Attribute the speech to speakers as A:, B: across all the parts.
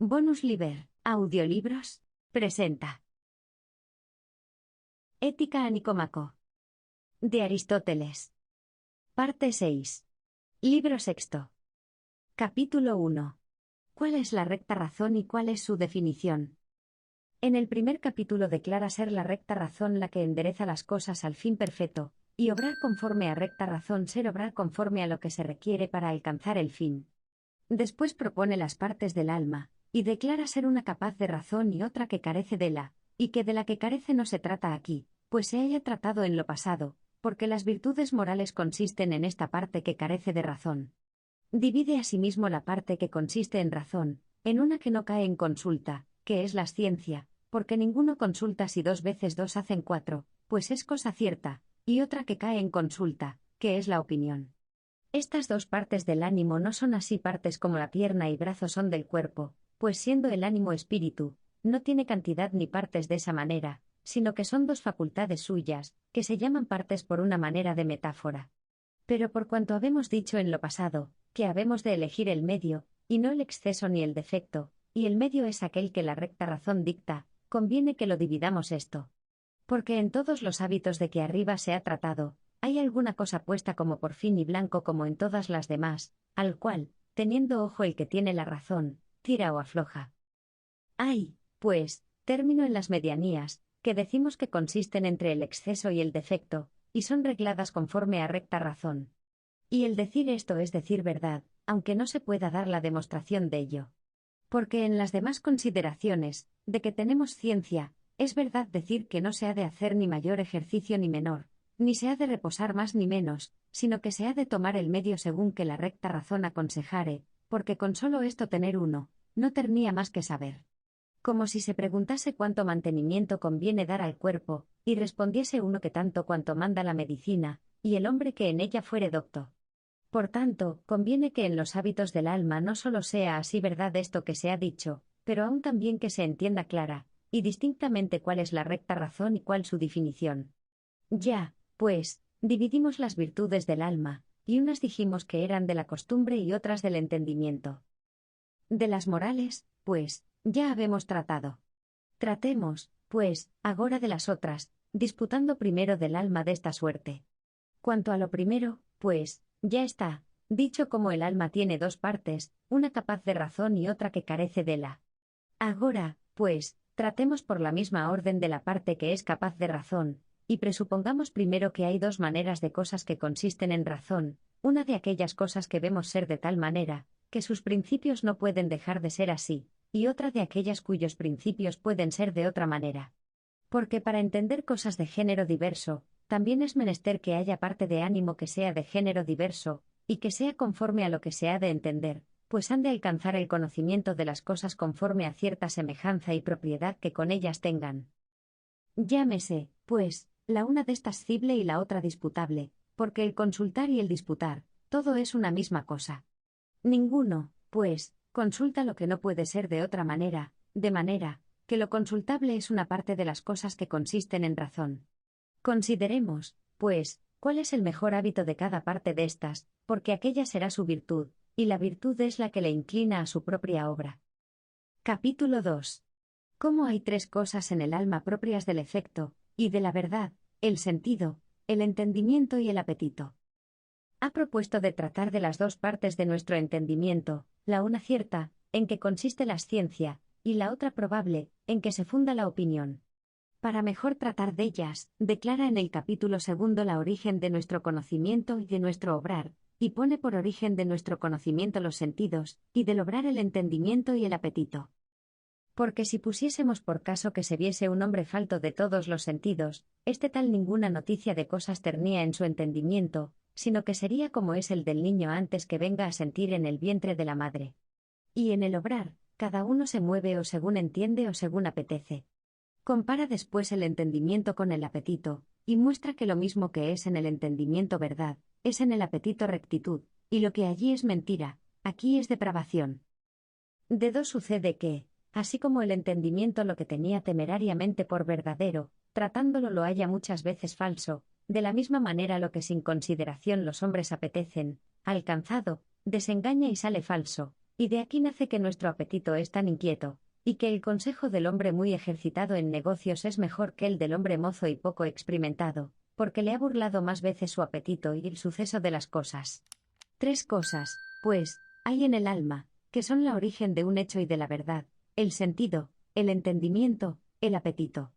A: Bonus Liber, Audiolibros, presenta Ética a Nicómaco, de Aristóteles. Parte 6. Libro sexto. Capítulo 1. ¿Cuál es la recta razón y cuál es su definición? En el primer capítulo declara ser la recta razón la que endereza las cosas al fin perfecto, y obrar conforme a recta razón ser obrar conforme a lo que se requiere para alcanzar el fin. Después propone las partes del alma, y declara ser una capaz de razón y otra que carece de la, y que de la que carece no se trata aquí, pues se haya tratado en lo pasado, porque las virtudes morales consisten en esta parte que carece de razón. Divide asimismo la parte que consiste en razón, en una que no cae en consulta, que es la ciencia, porque ninguno consulta si 2 veces 2 hacen 4, pues es cosa cierta, y otra que cae en consulta, que es la opinión. Estas dos partes del ánimo no son así partes como la pierna y brazo son del cuerpo, pues siendo el ánimo espíritu, no tiene cantidad ni partes de esa manera, sino que son dos facultades suyas, que se llaman partes por una manera de metáfora. Pero por cuanto habemos dicho en lo pasado, que habemos de elegir el medio, y no el exceso ni el defecto, y el medio es aquel que la recta razón dicta, conviene que lo dividamos esto. Porque en todos los hábitos de que arriba se ha tratado, hay alguna cosa puesta como por fin y blanco como en todas las demás, al cual, teniendo ojo el que tiene la razón, tira o afloja. Hay, pues, término en las medianías, que decimos que consisten entre el exceso y el defecto, y son regladas conforme a recta razón. Y el decir esto es decir verdad, aunque no se pueda dar la demostración de ello. Porque en las demás consideraciones, de que tenemos ciencia, es verdad decir que no se ha de hacer ni mayor ejercicio ni menor, ni se ha de reposar más ni menos, sino que se ha de tomar el medio según que la recta razón aconsejare, porque con solo esto tener uno, no ternía más que saber. Como si se preguntase cuánto mantenimiento conviene dar al cuerpo, y respondiese uno que tanto cuanto manda la medicina, y el hombre que en ella fuere docto. Por tanto, conviene que en los hábitos del alma no solo sea así verdad esto que se ha dicho, pero aún también que se entienda clara, y distintamente cuál es la recta razón y cuál su definición. Ya, pues, dividimos las virtudes del alma, y unas dijimos que eran de la costumbre y otras del entendimiento. De las morales, pues, ya habemos tratado. Tratemos, pues, agora de las otras, disputando primero del alma de esta suerte. Cuanto a lo primero, pues, ya está, dicho como el alma tiene dos partes, una capaz de razón y otra que carece de la. Agora, pues, tratemos por la misma orden de la parte que es capaz de razón, y presupongamos primero que hay dos maneras de cosas que consisten en razón, una de aquellas cosas que vemos ser de tal manera, que sus principios no pueden dejar de ser así, y otra de aquellas cuyos principios pueden ser de otra manera. Porque para entender cosas de género diverso, también es menester que haya parte de ánimo que sea de género diverso, y que sea conforme a lo que se ha de entender, pues han de alcanzar el conocimiento de las cosas conforme a cierta semejanza y propiedad que con ellas tengan. Llámese, pues, la una destascible y la otra disputable, porque el consultar y el disputar, todo es una misma cosa. Ninguno, pues, consulta lo que no puede ser de otra manera, de manera, que lo consultable es una parte de las cosas que consisten en razón. Consideremos, pues, cuál es el mejor hábito de cada parte de estas, porque aquella será su virtud, y la virtud es la que le inclina a su propia obra. Capítulo 2. Cómo hay tres cosas en el alma propias del efecto, y de la verdad, el sentido, el entendimiento y el apetito. Ha propuesto de tratar de las dos partes de nuestro entendimiento, la una cierta, en que consiste la ciencia, y la otra probable, en que se funda la opinión. Para mejor tratar de ellas, declara en el capítulo 2 la origen de nuestro conocimiento y de nuestro obrar, y pone por origen de nuestro conocimiento los sentidos, y del obrar el entendimiento y el apetito. Porque si pusiésemos por caso que se viese un hombre falto de todos los sentidos, tal ninguna noticia de cosas ternía en su entendimiento, sino que sería como es el del niño antes que venga a sentir en el vientre de la madre. Y en el obrar, cada uno se mueve o según entiende o según apetece. Compara después el entendimiento con el apetito, y muestra que lo mismo que es en el entendimiento verdad, es en el apetito rectitud, y lo que allí es mentira, aquí es depravación. De dos sucede que, así como el entendimiento lo que tenía temerariamente por verdadero, tratándolo lo halla muchas veces falso, de la misma manera lo que sin consideración los hombres apetecen, alcanzado, desengaña y sale falso, y de aquí nace que nuestro apetito es tan inquieto, y que el consejo del hombre muy ejercitado en negocios es mejor que el del hombre mozo y poco experimentado, porque le ha burlado más veces su apetito y el suceso de las cosas. 3 cosas, pues, hay en el alma, que son la origen de un hecho y de la verdad: el sentido, el entendimiento, el apetito.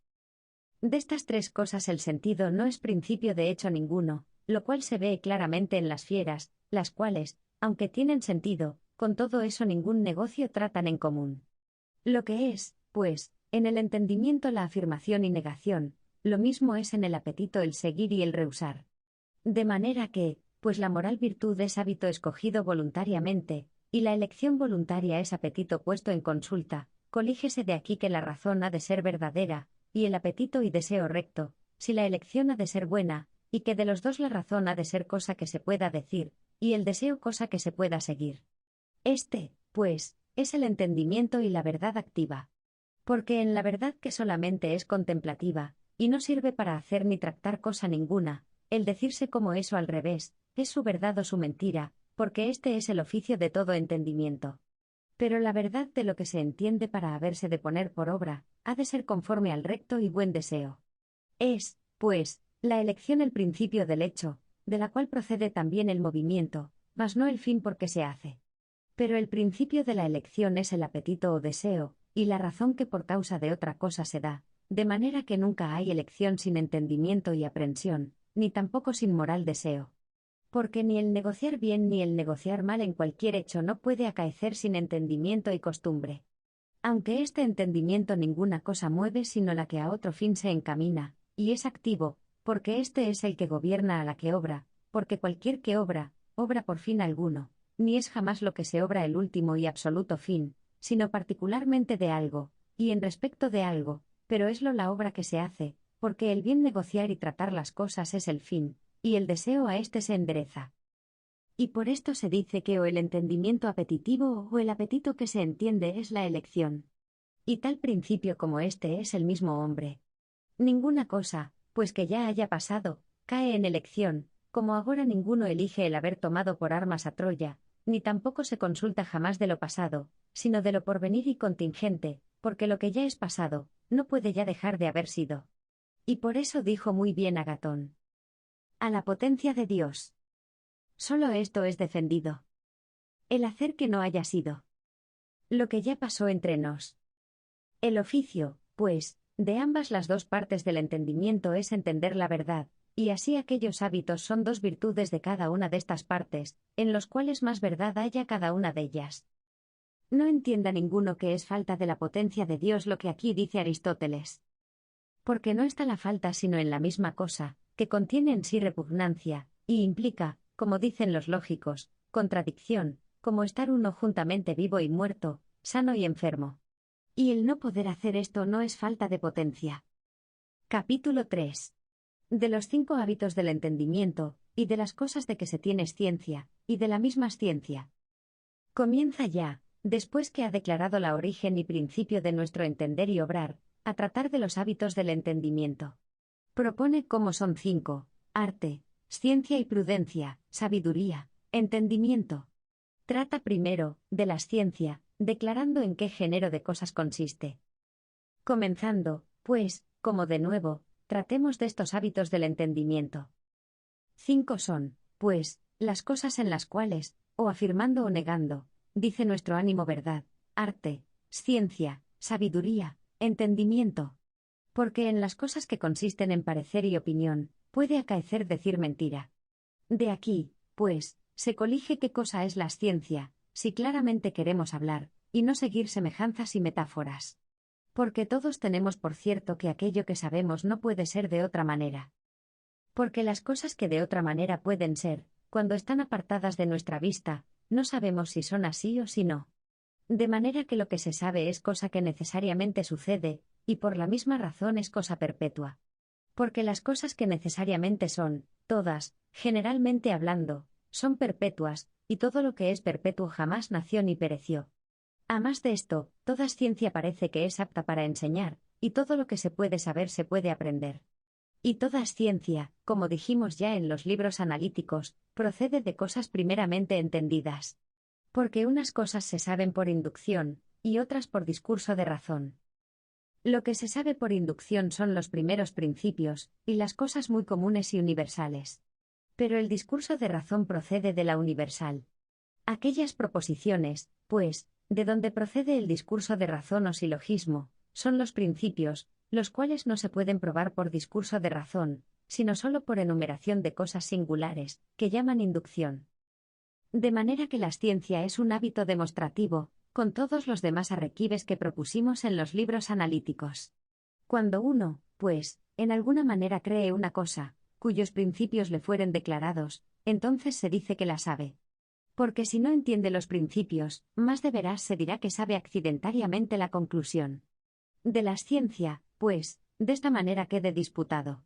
A: De estas 3 cosas el sentido no es principio de hecho ninguno, lo cual se ve claramente en las fieras, las cuales, aunque tienen sentido, con todo eso ningún negocio tratan en común. Lo que es, pues, en el entendimiento la afirmación y negación, lo mismo es en el apetito el seguir y el rehusar. De manera que, pues la moral virtud es hábito escogido voluntariamente, y la elección voluntaria es apetito puesto en consulta, colígese de aquí que la razón ha de ser verdadera, y el apetito y deseo recto, si la elección ha de ser buena, y que de los dos la razón ha de ser cosa que se pueda decir, y el deseo cosa que se pueda seguir. Este, pues, es el entendimiento y la verdad activa. Porque en la verdad que solamente es contemplativa, y no sirve para hacer ni tractar cosa ninguna, el decirse como eso al revés, es su verdad o su mentira, porque este es el oficio de todo entendimiento. Pero la verdad de lo que se entiende para haberse de poner por obra, ha de ser conforme al recto y buen deseo. Es, pues, la elección el principio del hecho, de la cual procede también el movimiento, mas no el fin por que se hace. Pero el principio de la elección es el apetito o deseo, y la razón que por causa de otra cosa se da, de manera que nunca hay elección sin entendimiento y aprensión, ni tampoco sin moral deseo. Porque ni el negociar bien ni el negociar mal en cualquier hecho no puede acaecer sin entendimiento y costumbre. Aunque este entendimiento ninguna cosa mueve sino la que a otro fin se encamina, y es activo, porque este es el que gobierna a la que obra, porque cualquier que obra, obra por fin alguno, ni es jamás lo que se obra el último y absoluto fin, sino particularmente de algo, y en respecto de algo, pero es lo la obra que se hace, porque el bien negociar y tratar las cosas es el fin, y el deseo a éste se endereza. Y por esto se dice que o el entendimiento apetitivo o el apetito que se entiende es la elección. Y tal principio como este es el mismo hombre. Ninguna cosa, pues que ya haya pasado, cae en elección, como agora ninguno elige el haber tomado por armas a Troya, ni tampoco se consulta jamás de lo pasado, sino de lo porvenir y contingente, porque lo que ya es pasado, no puede ya dejar de haber sido. Y por eso dijo muy bien Agatón: a la potencia de Dios. Solo esto es defendido. El hacer que no haya sido. Lo que ya pasó entre nos. El oficio, pues, de ambas las dos partes del entendimiento es entender la verdad, y así aquellos hábitos son 2 virtudes de cada una de estas partes, en los cuales más verdad haya cada una de ellas. No entienda ninguno que es falta de la potencia de Dios lo que aquí dice Aristóteles. Porque no está la falta sino en la misma cosa, que contiene en sí repugnancia, y implica, como dicen los lógicos, contradicción, como estar uno juntamente vivo y muerto, sano y enfermo. Y el no poder hacer esto no es falta de potencia. Capítulo 3. De los 5 hábitos del entendimiento, y de las cosas de que se tiene ciencia, y de la misma ciencia. Comienza ya, después que ha declarado la origen y principio de nuestro entender y obrar, a tratar de los hábitos del entendimiento. Propone cómo son 5: arte, ciencia y prudencia, sabiduría, entendimiento. Trata primero, de la ciencia, declarando en qué género de cosas consiste. Comenzando, pues, como de nuevo, tratemos de estos hábitos del entendimiento. 5 son, pues, las cosas en las cuales, o afirmando o negando, dice nuestro ánimo verdad, arte, ciencia, sabiduría, entendimiento. Porque en las cosas que consisten en parecer y opinión, puede acaecer decir mentira. De aquí, pues, se colige qué cosa es la ciencia, si claramente queremos hablar, y no seguir semejanzas y metáforas. Porque todos tenemos por cierto que aquello que sabemos no puede ser de otra manera. Porque las cosas que de otra manera pueden ser, cuando están apartadas de nuestra vista, no sabemos si son así o si no. De manera que lo que se sabe es cosa que necesariamente sucede, y por la misma razón es cosa perpetua. Porque las cosas que necesariamente son, todas, generalmente hablando, son perpetuas, y todo lo que es perpetuo jamás nació ni pereció. A más de esto, toda ciencia parece que es apta para enseñar, y todo lo que se puede saber se puede aprender. Y toda ciencia, como dijimos ya en los libros analíticos, procede de cosas primeramente entendidas. Porque unas cosas se saben por inducción, y otras por discurso de razón. Lo que se sabe por inducción son los primeros principios, y las cosas muy comunes y universales. Pero el discurso de razón procede de la universal. Aquellas proposiciones, pues, de donde procede el discurso de razón o silogismo, son los principios, los cuales no se pueden probar por discurso de razón, sino sólo por enumeración de cosas singulares, que llaman inducción. De manera que la ciencia es un hábito demostrativo, con todos los demás arrequibes que propusimos en los libros analíticos. Cuando uno, pues, en alguna manera cree una cosa, cuyos principios le fueren declarados, entonces se dice que la sabe. Porque si no entiende los principios, más de veras se dirá que sabe accidentariamente la conclusión. De la ciencia, pues, de esta manera quede disputado.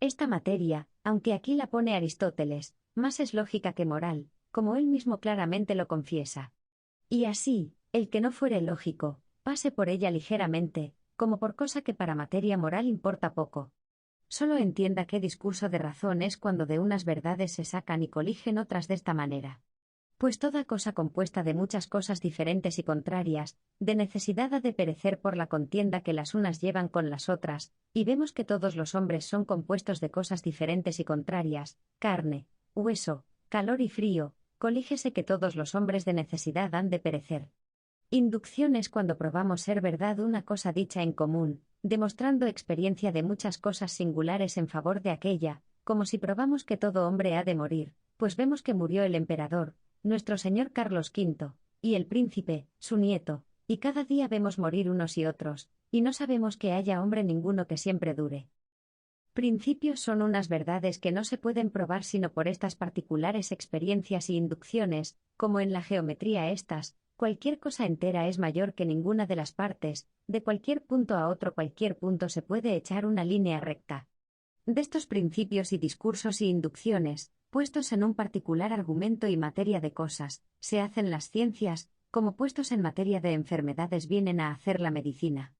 A: Esta materia, aunque aquí la pone Aristóteles, más es lógica que moral, como él mismo claramente lo confiesa. Y así, el que no fuere lógico, pase por ella ligeramente, como por cosa que para materia moral importa poco. Solo entienda qué discurso de razón es cuando de unas verdades se sacan y coligen otras de esta manera. Pues toda cosa compuesta de muchas cosas diferentes y contrarias, de necesidad ha de perecer por la contienda que las unas llevan con las otras, y vemos que todos los hombres son compuestos de cosas diferentes y contrarias, carne, hueso, calor y frío, colígese que todos los hombres de necesidad han de perecer. Inducción es cuando probamos ser verdad una cosa dicha en común, demostrando experiencia de muchas cosas singulares en favor de aquella, como si probamos que todo hombre ha de morir, pues vemos que murió el emperador, nuestro señor Carlos V, y el príncipe, su nieto, y cada día vemos morir unos y otros, y no sabemos que haya hombre ninguno que siempre dure. Principios son unas verdades que no se pueden probar sino por estas particulares experiencias y inducciones, como en la geometría estas, cualquier cosa entera es mayor que ninguna de las partes, de cualquier punto a otro cualquier punto se puede echar una línea recta. De estos principios y discursos y inducciones, puestos en un particular argumento y materia de cosas, se hacen las ciencias, como puestos en materia de enfermedades vienen a hacer la medicina.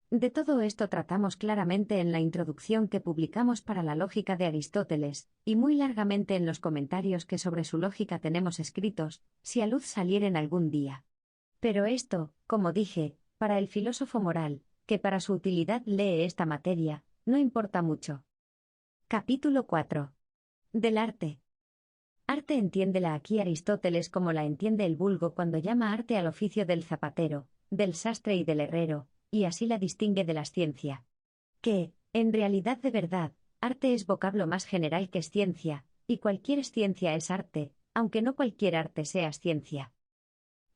A: De todo esto tratamos claramente en la introducción que publicamos para la lógica de Aristóteles, y muy largamente en los comentarios que sobre su lógica tenemos escritos, si a luz salieren algún día. Pero esto, como dije, para el filósofo moral, que para su utilidad lee esta materia, no importa mucho. Capítulo 4. Del arte. Arte entiéndela aquí Aristóteles como la entiende el vulgo cuando llama arte al oficio del zapatero, del sastre y del herrero, y así la distingue de la ciencia. Que, en realidad de verdad, arte es vocablo más general que ciencia, y cualquier ciencia es arte, aunque no cualquier arte sea ciencia.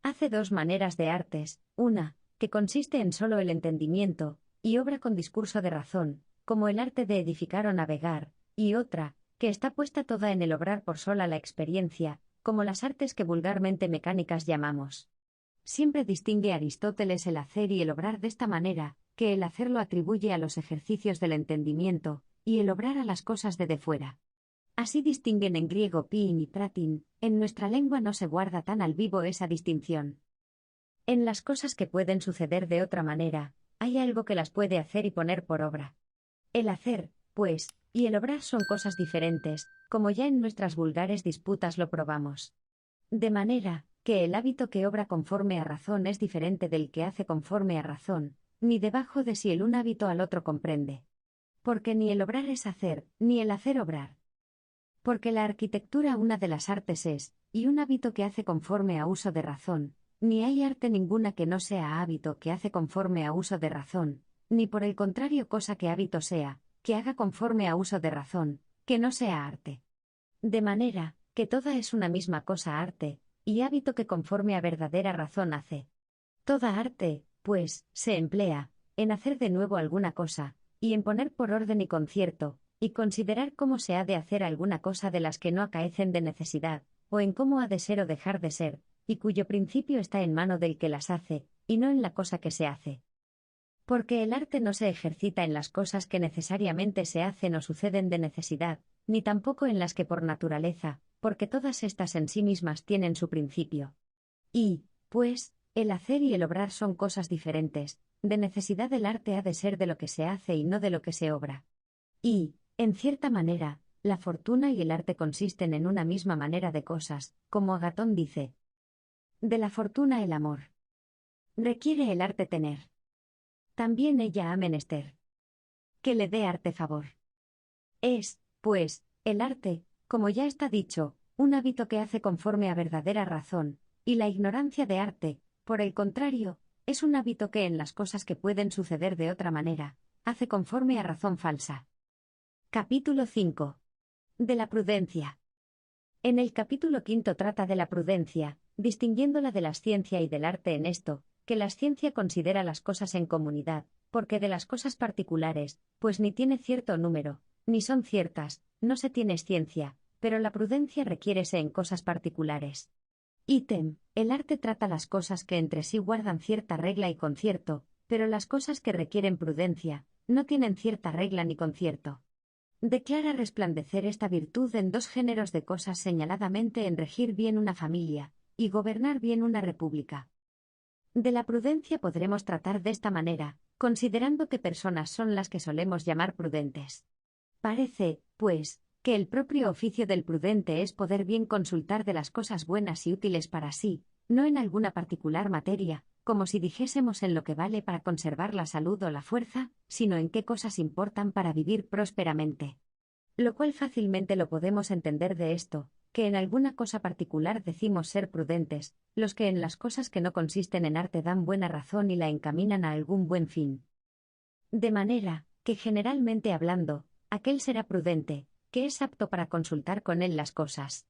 A: Hace dos maneras de artes, una, que consiste en solo el entendimiento, y obra con discurso de razón, como el arte de edificar o navegar, y otra, que está puesta toda en el obrar por sola la experiencia, como las artes que vulgarmente mecánicas llamamos. Siempre distingue Aristóteles el hacer y el obrar de esta manera, que el hacer lo atribuye a los ejercicios del entendimiento, y el obrar a las cosas de fuera. Así distinguen en griego pin y pratin, en nuestra lengua no se guarda tan al vivo esa distinción. En las cosas que pueden suceder de otra manera, hay algo que las puede hacer y poner por obra. El hacer, pues, y el obrar son cosas diferentes, como ya en nuestras vulgares disputas lo probamos. De manera, que el hábito que obra conforme a razón es diferente del que hace conforme a razón, ni debajo de si el un hábito al otro comprende. Porque ni el obrar es hacer, ni el hacer obrar. Porque la arquitectura una de las artes es, y un hábito que hace conforme a uso de razón, ni hay arte ninguna que no sea hábito que hace conforme a uso de razón, ni por el contrario cosa que hábito sea, que haga conforme a uso de razón, que no sea arte. De manera, que toda es una misma cosa arte, y hábito que conforme a verdadera razón hace. Toda arte, pues, se emplea, en hacer de nuevo alguna cosa, y en poner por orden y concierto, y considerar cómo se ha de hacer alguna cosa de las que no acaecen de necesidad, o en cómo ha de ser o dejar de ser, y cuyo principio está en mano del que las hace, y no en la cosa que se hace. Porque el arte no se ejercita en las cosas que necesariamente se hacen o suceden de necesidad, ni tampoco en las que por naturaleza, porque todas estas en sí mismas tienen su principio. Y, pues, el hacer y el obrar son cosas diferentes, de necesidad el arte ha de ser de lo que se hace y no de lo que se obra. Y, en cierta manera, la fortuna y el arte consisten en una misma manera de cosas, como Agatón dice. De la fortuna el amor. Requiere el arte tener. También ella ha menester. Que le dé arte favor. Es, pues, el arte, como ya está dicho, un hábito que hace conforme a verdadera razón, y la ignorancia de arte, por el contrario, es un hábito que en las cosas que pueden suceder de otra manera, hace conforme a razón falsa. Capítulo 5. De la prudencia. En el capítulo 5 trata de la prudencia, distinguiéndola de la ciencia y del arte en esto, que la ciencia considera las cosas en comunidad, porque de las cosas particulares, pues ni tiene cierto número, ni son ciertas, no se tiene ciencia, pero la prudencia requiérese en cosas particulares. Ítem, el arte trata las cosas que entre sí guardan cierta regla y concierto, pero las cosas que requieren prudencia, no tienen cierta regla ni concierto. Declara resplandecer esta virtud en dos géneros de cosas señaladamente en regir bien una familia, y gobernar bien una república. De la prudencia podremos tratar de esta manera, considerando qué personas son las que solemos llamar prudentes. Parece, pues, que el propio oficio del prudente es poder bien consultar de las cosas buenas y útiles para sí, no en alguna particular materia, como si dijésemos en lo que vale para conservar la salud o la fuerza, sino en qué cosas importan para vivir prósperamente. Lo cual fácilmente lo podemos entender de esto, que en alguna cosa particular decimos ser prudentes, los que en las cosas que no consisten en arte dan buena razón y la encaminan a algún buen fin. De manera, que generalmente hablando, aquel será prudente, que es apto para consultar con él las cosas.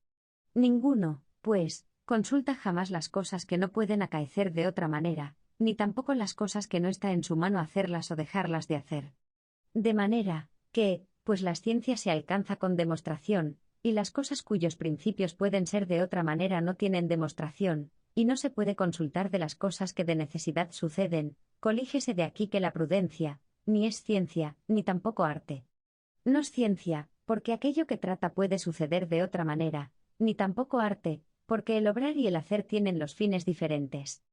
A: Ninguno, pues, consulta jamás las cosas que no pueden acaecer de otra manera, ni tampoco las cosas que no está en su mano hacerlas o dejarlas de hacer. De manera, que, pues la ciencia se alcanza con demostración, y las cosas cuyos principios pueden ser de otra manera no tienen demostración, y no se puede consultar de las cosas que de necesidad suceden, colígese de aquí que la prudencia, ni es ciencia, ni tampoco arte. No es ciencia, porque aquello que trata puede suceder de otra manera, ni tampoco arte, porque el obrar y el hacer tienen los fines diferentes.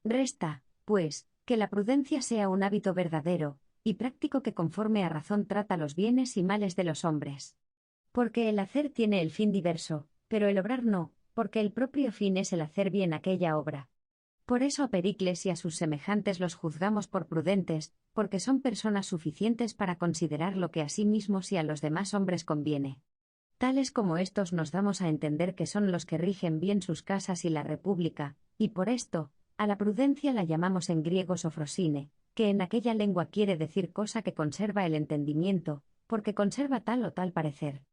A: Resta, pues, que la prudencia sea un hábito verdadero, y práctico que conforme a razón trata los bienes y males de los hombres. Porque el hacer tiene el fin diverso, pero el obrar no, porque el propio fin es el hacer bien aquella obra. Por eso a Pericles y a sus semejantes los juzgamos por prudentes, porque son personas suficientes para considerar lo que a sí mismos y a los demás hombres conviene. Tales como estos nos damos a entender que son los que rigen bien sus casas y la república, y por esto, a la prudencia la llamamos en griego sofrosine, que en aquella lengua quiere decir cosa que conserva el entendimiento, porque conserva tal o tal parecer.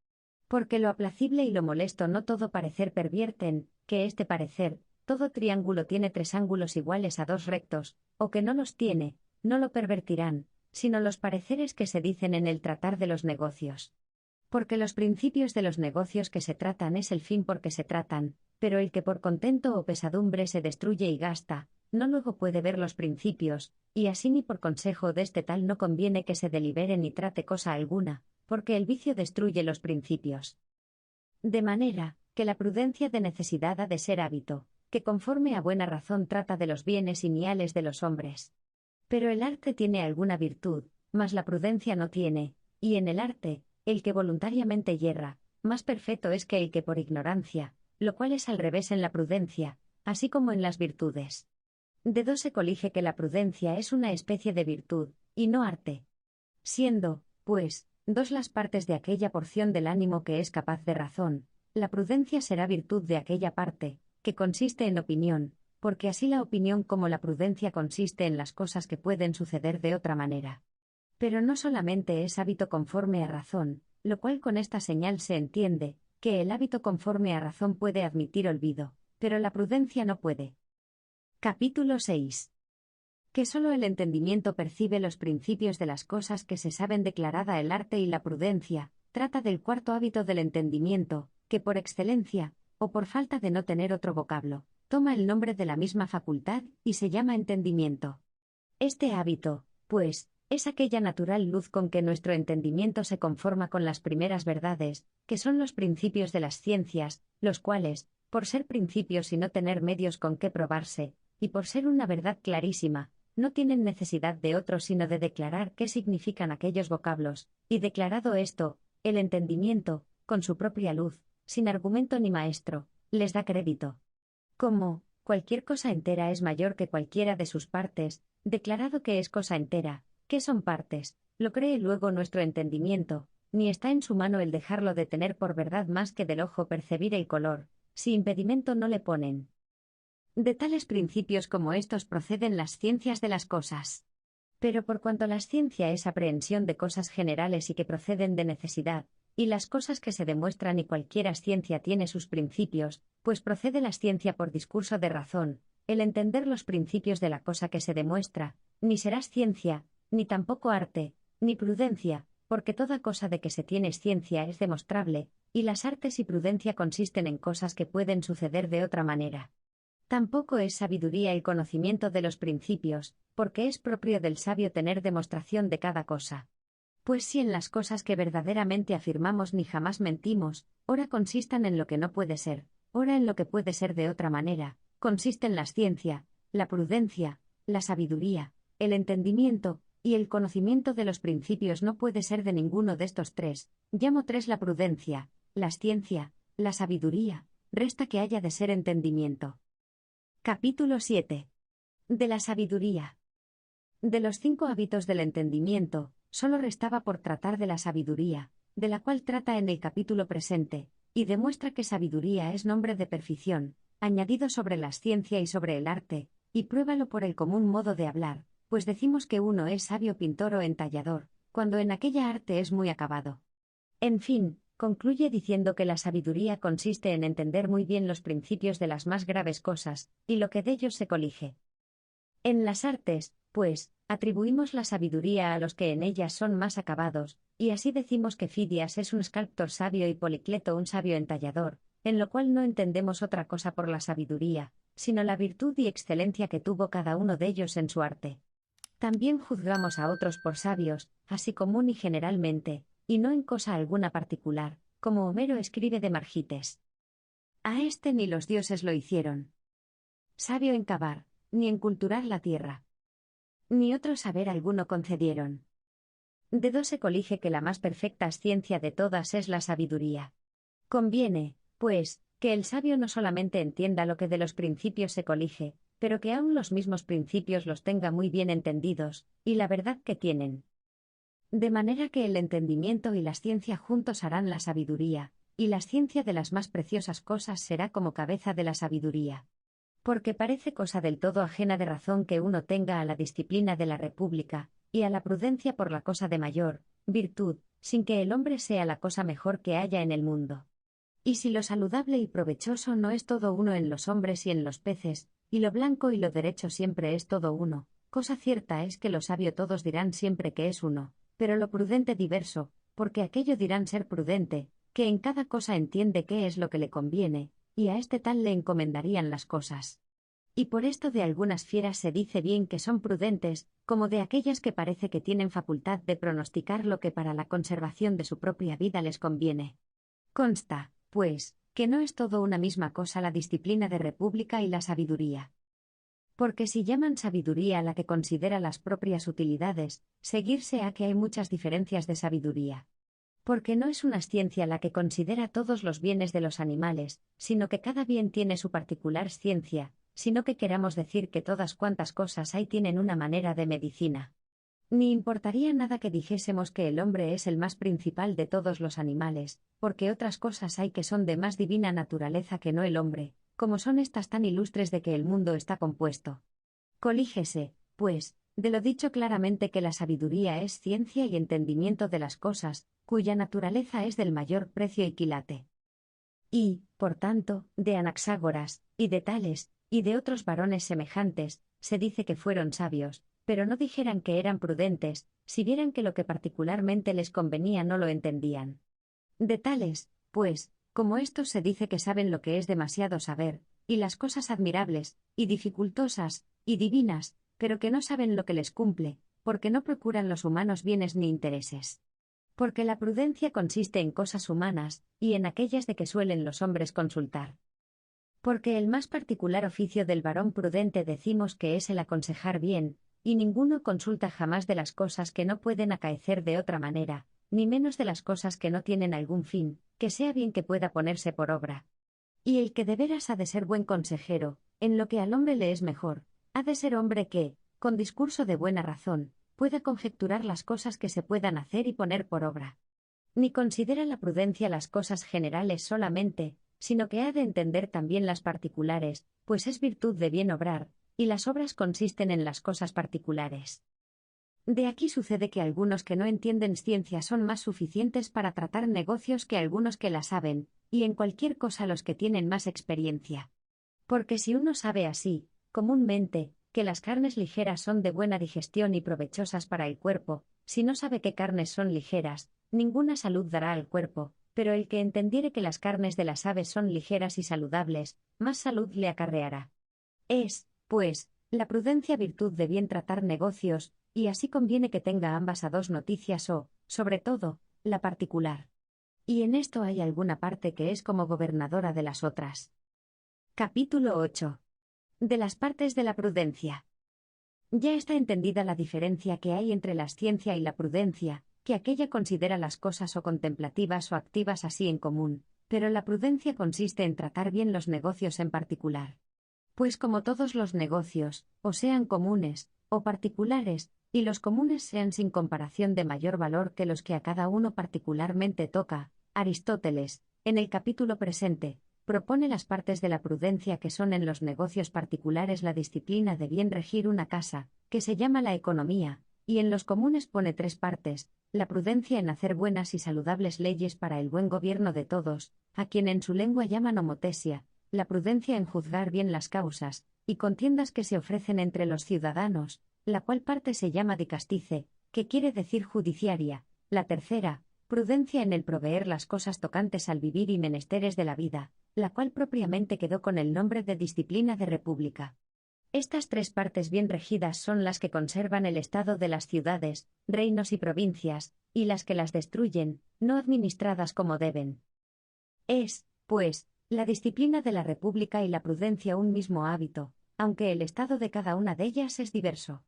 A: Porque lo aplacible y lo molesto no todo parecer pervierten, que este parecer, todo triángulo tiene tres ángulos iguales a dos rectos, o que no los tiene, no lo pervertirán, sino los pareceres que se dicen en el tratar de los negocios. Porque los principios de los negocios que se tratan es el fin por que se tratan, pero el que por contento o pesadumbre se destruye y gasta, no luego puede ver los principios, y así ni por consejo de este tal no conviene que se delibere ni trate cosa alguna, porque el vicio destruye los principios. De manera, que la prudencia de necesidad ha de ser hábito, que conforme a buena razón trata de los bienes y niales de los hombres. Pero el arte tiene alguna virtud, mas la prudencia no tiene, y en el arte, el que voluntariamente yerra, más perfecto es que el que por ignorancia, lo cual es al revés en la prudencia, así como en las virtudes. De dos se colige que la prudencia es una especie de virtud, y no arte. Siendo, pues, dos las partes de aquella porción del ánimo que es capaz de razón, la prudencia será virtud de aquella parte, que consiste en opinión, porque así la opinión como la prudencia consiste en las cosas que pueden suceder de otra manera. Pero no solamente es hábito conforme a razón, lo cual con esta señal se entiende, que el hábito conforme a razón puede admitir olvido, pero la prudencia no puede. Capítulo 6. Que sólo el entendimiento percibe los principios de las cosas que se saben declarada el arte y la prudencia, trata del cuarto hábito del entendimiento, que por excelencia, o por falta de no tener otro vocablo, toma el nombre de la misma facultad, y se llama entendimiento. Este hábito, pues, es aquella natural luz con que nuestro entendimiento se conforma con las primeras verdades, que son los principios de las ciencias, los cuales, por ser principios y no tener medios con que probarse, y por ser una verdad clarísima, no tienen necesidad de otro sino de declarar qué significan aquellos vocablos, y declarado esto, el entendimiento, con su propia luz, sin argumento ni maestro, les da crédito. Como, Cualquier cosa entera es mayor que cualquiera de sus partes, declarado que es cosa entera, que son partes, lo cree luego nuestro entendimiento, ni está en su mano el dejarlo de tener por verdad más que del ojo percibir el color, si impedimento no le ponen. De tales principios como estos proceden las ciencias de las cosas. Pero por cuanto la ciencia es aprehensión de cosas generales y que proceden de necesidad, y las cosas que se demuestran y cualquiera ciencia tiene sus principios, pues procede la ciencia por discurso de razón, el entender los principios de la cosa que se demuestra, ni serás ciencia, ni tampoco arte, ni prudencia, porque toda cosa de que se tiene ciencia es demostrable, y las artes y prudencia consisten en cosas que pueden suceder de otra manera. Tampoco es sabiduría el conocimiento de los principios, porque es propio del sabio tener demostración de cada cosa. Pues si en las cosas que verdaderamente afirmamos ni jamás mentimos, ora consistan en lo que no puede ser, ora en lo que puede ser de otra manera, consisten la ciencia, la prudencia, la sabiduría, el entendimiento, y el conocimiento de los principios no puede ser de ninguno de estos tres, llamo tres la prudencia, la ciencia, la sabiduría, resta que haya de ser entendimiento. Capítulo 7. De la sabiduría. De los 5 hábitos del entendimiento, solo restaba por tratar de la sabiduría, de la cual trata en el capítulo presente, y demuestra que sabiduría es nombre de perfección, añadido sobre la ciencia y sobre el arte, y pruébalo por el común modo de hablar, pues decimos que uno es sabio pintor o entallador, cuando en aquella arte es muy acabado. En fin, concluye diciendo que la sabiduría consiste en entender muy bien los principios de las más graves cosas, y lo que de ellos se colige. En las artes, pues, atribuimos la sabiduría a los que en ellas son más acabados, y así decimos que Fidias es un escultor sabio y Policleto un sabio entallador, en lo cual no entendemos otra cosa por la sabiduría, sino la virtud y excelencia que tuvo cada uno de ellos en su arte. También juzgamos a otros por sabios, así común y generalmente, y no en cosa alguna particular, como Homero escribe de Margites. A este ni los dioses lo hicieron sabio en cavar, ni en culturar la tierra, ni otro saber alguno concedieron. De dos se colige que la más perfecta ciencia de todas es la sabiduría. Conviene, pues, que el sabio no solamente entienda lo que de los principios se colige, pero que aun los mismos principios los tenga muy bien entendidos, y la verdad que tienen. De manera que el entendimiento y la ciencia juntos harán la sabiduría, y la ciencia de las más preciosas cosas será como cabeza de la sabiduría. Porque parece cosa del todo ajena de razón que uno tenga a la disciplina de la república, y a la prudencia por la cosa de mayor virtud, sin que el hombre sea la cosa mejor que haya en el mundo. Y si lo saludable y provechoso no es todo uno en los hombres y en los peces, y lo blanco y lo derecho siempre es todo uno, cosa cierta es que lo sabio todos dirán siempre que es uno, pero lo prudente diverso, porque aquello dirán ser prudente, que en cada cosa entiende qué es lo que le conviene, y a este tal le encomendarían las cosas. Y por esto de algunas fieras se dice bien que son prudentes, como de aquellas que parece que tienen facultad de pronosticar lo que para la conservación de su propia vida les conviene. Consta, pues, que no es todo una misma cosa la disciplina de república y la sabiduría. Porque si llaman sabiduría a la que considera las propias utilidades, seguirse a que hay muchas diferencias de sabiduría. Porque no es una ciencia la que considera todos los bienes de los animales, sino que cada bien tiene su particular ciencia, sino que queramos decir que todas cuantas cosas hay tienen una manera de medicina. Ni importaría nada que dijésemos que el hombre es el más principal de todos los animales, porque otras cosas hay que son de más divina naturaleza que no el hombre, como son estas tan ilustres de que el mundo está compuesto. Colígese, pues, de lo dicho claramente que la sabiduría es ciencia y entendimiento de las cosas, cuya naturaleza es del mayor precio y quilate. Y, por tanto, de Anaxágoras, y de Tales, y de otros varones semejantes, se dice que fueron sabios, pero no dijeran que eran prudentes, si vieran que lo que particularmente les convenía no lo entendían. De Tales, pues, como estos se dice que saben lo que es demasiado saber, y las cosas admirables, y dificultosas, y divinas, pero que no saben lo que les cumple, porque no procuran los humanos bienes ni intereses. Porque la prudencia consiste en cosas humanas, y en aquellas de que suelen los hombres consultar. Porque el más particular oficio del varón prudente decimos que es el aconsejar bien, y ninguno consulta jamás de las cosas que no pueden acaecer de otra manera, ni menos de las cosas que no tienen algún fin, que sea bien que pueda ponerse por obra. Y el que de veras ha de ser buen consejero, en lo que al hombre le es mejor, ha de ser hombre que, con discurso de buena razón, pueda conjeturar las cosas que se puedan hacer y poner por obra. Ni considera la prudencia las cosas generales solamente, sino que ha de entender también las particulares, pues es virtud de bien obrar, y las obras consisten en las cosas particulares. De aquí sucede que algunos que no entienden ciencia son más suficientes para tratar negocios que algunos que la saben, y en cualquier cosa los que tienen más experiencia. Porque si uno sabe así, comúnmente, que las carnes ligeras son de buena digestión y provechosas para el cuerpo, si no sabe qué carnes son ligeras, ninguna salud dará al cuerpo, pero el que entendiere que las carnes de las aves son ligeras y saludables, más salud le acarreará. Es, pues, la prudencia virtud de bien tratar negocios, y así conviene que tenga ambas a dos noticias o, sobre todo, la particular. Y en esto hay alguna parte que es como gobernadora de las otras. Capítulo 8. De las partes de la prudencia. Ya está entendida la diferencia que hay entre la ciencia y la prudencia, que aquella considera las cosas o contemplativas o activas así en común, pero la prudencia consiste en tratar bien los negocios en particular. Pues como todos los negocios, o sean comunes, o particulares, y los comunes sean sin comparación de mayor valor que los que a cada uno particularmente toca, Aristóteles, en el capítulo presente, propone las partes de la prudencia que son en los negocios particulares la disciplina de bien regir una casa, que se llama la economía, y en los comunes pone tres partes, la prudencia en hacer buenas y saludables leyes para el buen gobierno de todos, a quien en su lengua llaman homotesia, la prudencia en juzgar bien las causas, y contiendas que se ofrecen entre los ciudadanos, la cual parte se llama dicastice, que quiere decir judiciaria, la tercera, prudencia en el proveer las cosas tocantes al vivir y menesteres de la vida, la cual propiamente quedó con el nombre de disciplina de república. Estas tres partes bien regidas son las que conservan el estado de las ciudades, reinos y provincias, y las que las destruyen, no administradas como deben. Es, pues, la disciplina de la república y la prudencia un mismo hábito, aunque el estado de cada una de ellas es diverso.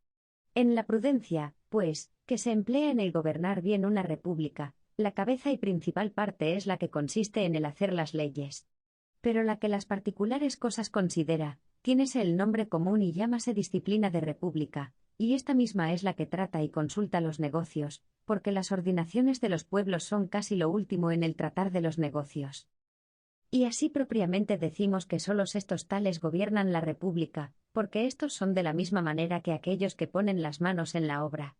A: En la prudencia, pues, que se emplea en el gobernar bien una república, la cabeza y principal parte es la que consiste en el hacer las leyes. Pero la que las particulares cosas considera, tiénese el nombre común y llámase disciplina de república, y esta misma es la que trata y consulta los negocios, porque las ordinaciones de los pueblos son casi lo último en el tratar de los negocios. Y así propiamente decimos que solos estos tales gobiernan la república, porque estos son de la misma manera que aquellos que ponen las manos en la obra.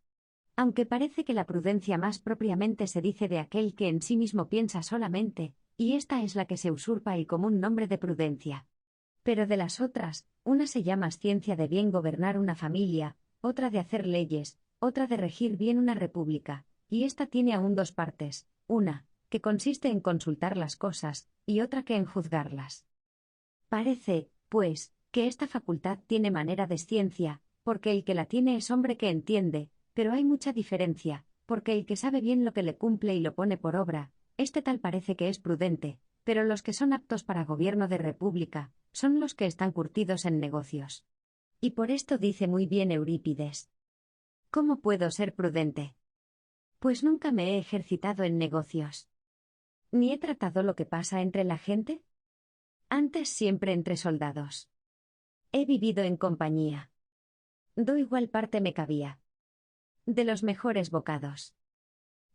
A: Aunque parece que la prudencia más propiamente se dice de aquel que en sí mismo piensa solamente, y esta es la que se usurpa el común nombre de prudencia. Pero de las otras, una se llama ciencia de bien gobernar una familia, otra de hacer leyes, otra de regir bien una república, y esta tiene aún dos partes, una, que consiste en consultar las cosas, y otra que en juzgarlas. Parece, pues, que esta facultad tiene manera de ciencia, porque el que la tiene es hombre que entiende, pero hay mucha diferencia, porque el que sabe bien lo que le cumple y lo pone por obra, este tal parece que es prudente, pero los que son aptos para gobierno de república, son los que están curtidos en negocios. Y por esto dice muy bien Eurípides: ¿cómo puedo ser prudente? Pues nunca me he ejercitado en negocios. ¿Ni he tratado lo que pasa entre la gente? Antes siempre entre soldados. He vivido en compañía. Do igual parte me cabía. De los mejores bocados.